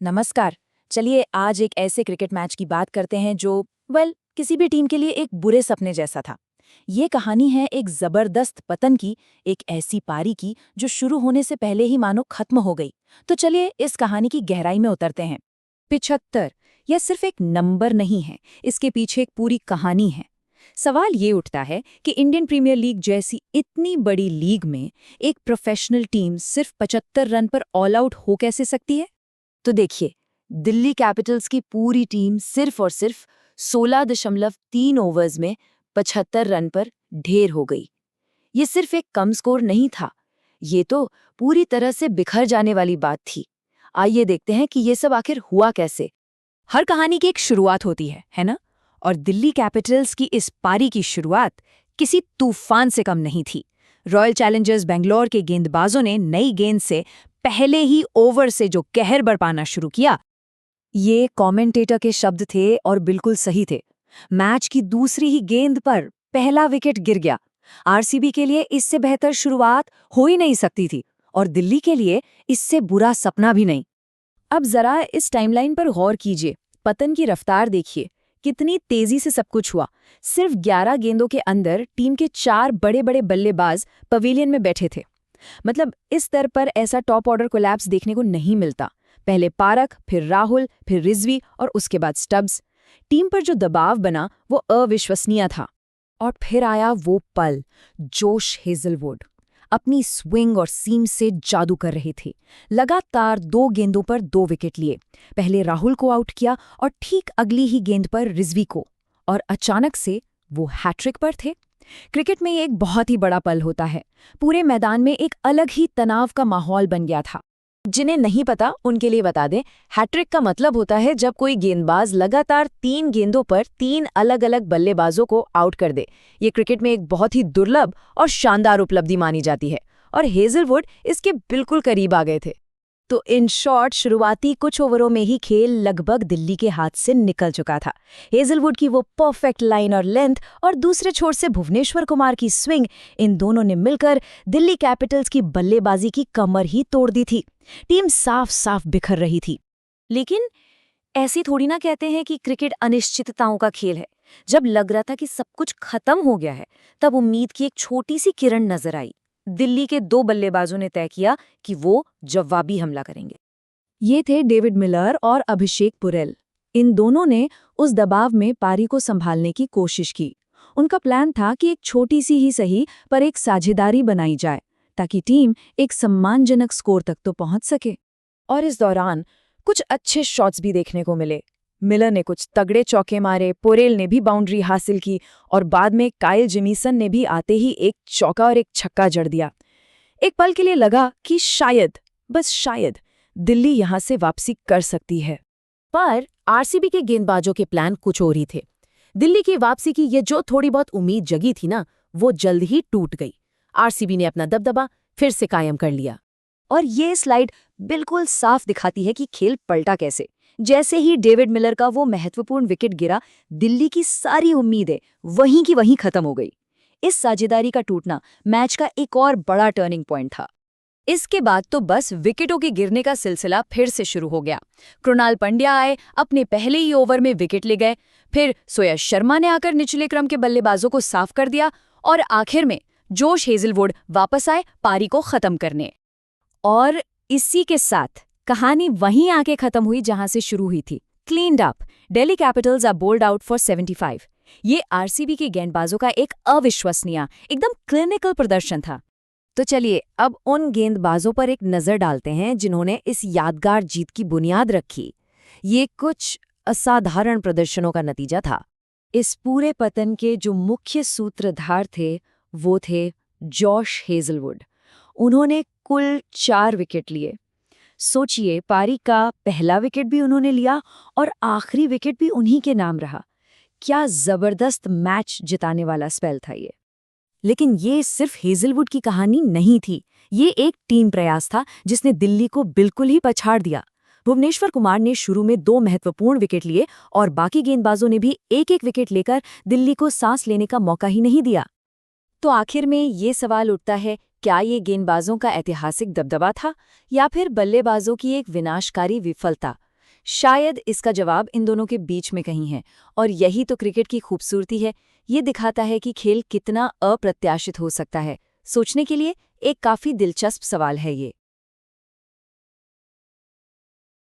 नमस्कार। चलिए आज एक ऐसे क्रिकेट मैच की बात करते हैं जो किसी भी टीम के लिए एक बुरे सपने जैसा था। ये कहानी है एक जबरदस्त पतन की, एक ऐसी पारी की जो शुरू होने से पहले ही मानो खत्म हो गई। तो चलिए इस कहानी की गहराई में उतरते हैं। 75 यह सिर्फ एक नंबर नहीं है, इसके पीछे एक पूरी कहानी है। सवाल ये उठता है कि इंडियन प्रीमियर लीग जैसी इतनी बड़ी लीग में एक प्रोफेशनल टीम सिर्फ 75 रन पर ऑल आउट हो कैसे सकती है। तो देखिए, दिल्ली कैपिटल्स की पूरी टीम सिर्फ और सिर्फ 16.3 ओवर्स में 75 रन पर ढेर हो गई। ये सिर्फ एक कम स्कोर नहीं था, ये तो पूरी तरह से बिखर जाने वाली बात थी। आइए देखते हैं कि ये सब आखिर हुआ कैसे। हर कहानी की एक शुरुआत होती है ना? और दिल्ली कैपिटल्स की इस पारी की शुरुआत किसी तूफान से कम नहीं थी। रॉयल चैलेंजर्स बेंगलोर के गेंदबाजों ने नई गेंद से पहले ही ओवर से जो कहर बरपाना शुरू किया, ये कमेंटेटर के शब्द थे और बिल्कुल सही थे। मैच की दूसरी ही गेंद पर पहला विकेट गिर गया। आरसीबी के लिए इससे बेहतर शुरुआत हो ही नहीं सकती थी और दिल्ली के लिए इससे बुरा सपना भी नहीं। अब जरा इस टाइमलाइन पर गौर कीजिए, पतन की रफ्तार देखिए, कितनी तेजी से सब कुछ हुआ। सिर्फ 11 गेंदों के अंदर टीम के 4 बड़े बड़े बल्लेबाज पवेलियन में बैठे थे। मतलब इस स्तर पर ऐसा टॉप ऑर्डर कोलैप्स देखने को नहीं मिलता। पहले पारक, फिर राहुल, फिर रिजवी और उसके बाद स्टब्स। टीम पर जो दबाव बना वो अविश्वसनीय था। और फिर आया वो पल, जोश हेजलवुड अपनी स्विंग और सीम से जादू कर रहे थे। लगातार 2 गेंदों पर 2 विकेट लिए। पहले राहुल को आउट किया और ठीक अगली ही गेंद पर रिजवी को, और अचानक से वो हैट्रिक पर थे। क्रिकेट में ये एक बहुत ही बड़ा पल होता है। पूरे मैदान में एक अलग ही तनाव का माहौल बन गया था। जिन्हें नहीं पता उनके लिए बता दें, हैट्रिक का मतलब होता है जब कोई गेंदबाज लगातार 3 गेंदों पर 3 अलग अलग बल्लेबाजों को आउट कर दे। ये क्रिकेट में एक बहुत ही दुर्लभ और शानदार उपलब्धि मानी जाती है, और हेजलवुड इसके बिल्कुल करीब आ गए थे। तो इन शॉर्ट, शुरुआती कुछ ओवरों में ही खेल लगभग दिल्ली के हाथ से निकल चुका था। हेजलवुड की वो परफेक्ट लाइन और लेंथ और दूसरे छोर से भुवनेश्वर कुमार की स्विंग, इन दोनों ने मिलकर दिल्ली कैपिटल्स की बल्लेबाजी की कमर ही तोड़ दी थी। टीम साफ साफ बिखर रही थी। लेकिन ऐसी थोड़ी ना कहते हैं कि क्रिकेट अनिश्चितताओं का खेल है। जब लग रहा था कि सब कुछ खत्म हो गया है, तब उम्मीद की एक छोटी सी किरण नजर आई। दिल्ली के 2 बल्लेबाजों ने तय किया कि वो जवाबी हमला करेंगे। ये थे डेविड मिलर और अभिषेक पुरेल। इन दोनों ने उस दबाव में पारी को संभालने की कोशिश की। उनका प्लान था कि एक छोटी सी ही सही पर एक साझेदारी बनाई जाए, ताकि टीम एक सम्मानजनक स्कोर तक तो पहुंच सके। और इस दौरान कुछ अच्छे शॉट्स भी देखने को मिले। मिलर ने कुछ तगड़े चौके मारे, पुरेल ने भी बाउंड्री हासिल की, और बाद में काइल जेमिसन ने भी आते ही एक चौका और एक छक्का जड़ दिया। एक पल के लिए लगा कि शायद, बस शायद, दिल्ली यहां से वापसी कर सकती है। पर आरसीबी के गेंदबाजों के प्लान कुछ और ही थे। दिल्ली की वापसी की ये जो थोड़ी बहुत उम्मीद जगी थी ना, वो जल्द ही टूट गई। आरसीबी ने अपना दबदबा फिर से कायम कर लिया। और ये स्लाइड बिल्कुल साफ दिखाती है कि खेल पलटा कैसे। जैसे ही डेविड मिलर का वो महत्वपूर्ण विकेट गिरा, दिल्ली की सारी उम्मीदें वहीं की वहीं खत्म हो गई। इस साझेदारी का टूटना मैच का एक और बड़ा टर्निंग पॉइंट था। इसके बाद तो बस विकेटों के गिरने का सिलसिला फिर से शुरू हो गया। कृणाल पंड्या आए, अपने पहले ही ओवर में विकेट ले गए। फिर सुयश शर्मा ने आकर निचले क्रम के बल्लेबाजों को साफ कर दिया, और आखिर में जोश हेजलवुड वापस आए पारी को खत्म करने। और इसी के साथ कहानी वहीं आके खत्म हुई जहां से शुरू हुई थी। Cleaned up, Delhi Capitals are bowled out for 75। ये आरसीबी के गेंदबाजों का एक अविश्वसनीय, एकदम क्लिनिकल प्रदर्शन था। तो चलिए अब उन गेंदबाजों पर एक नजर डालते हैं जिन्होंने इस यादगार जीत की बुनियाद रखी। ये कुछ असाधारण प्रदर्शनों का नतीजा था। इस पूरे पतन के जो मुख्य सूत्रधार थे वो थे जॉश हेजलवुड। उन्होंने कुल 4 विकेट लिए। सोचिए, पारी का पहला विकेट भी उन्होंने लिया और आखिरी विकेट भी उन्हीं के नाम रहा। क्या जबरदस्त मैच जिताने वाला स्पेल था ये। लेकिन ये सिर्फ हेजलवुड की कहानी नहीं थी। ये एक टीम प्रयास था जिसने दिल्ली को बिल्कुल ही पछाड़ दिया। भुवनेश्वर कुमार ने शुरू में 2 महत्वपूर्ण विकेट लिए और बाकी गेंदबाजों ने भी एक एक विकेट लेकर दिल्ली को सांस लेने का मौका ही नहीं दिया। तो आखिर में ये सवाल उठता है, क्या ये गेंदबाजों का ऐतिहासिक दबदबा था या फिर बल्लेबाजों की एक विनाशकारी विफलता? शायद इसका जवाब इन दोनों के बीच में कहीं है, और यही तो क्रिकेट की खूबसूरती है। ये दिखाता है कि खेल कितना अप्रत्याशित हो सकता है। सोचने के लिए एक काफी दिलचस्प सवाल है ये।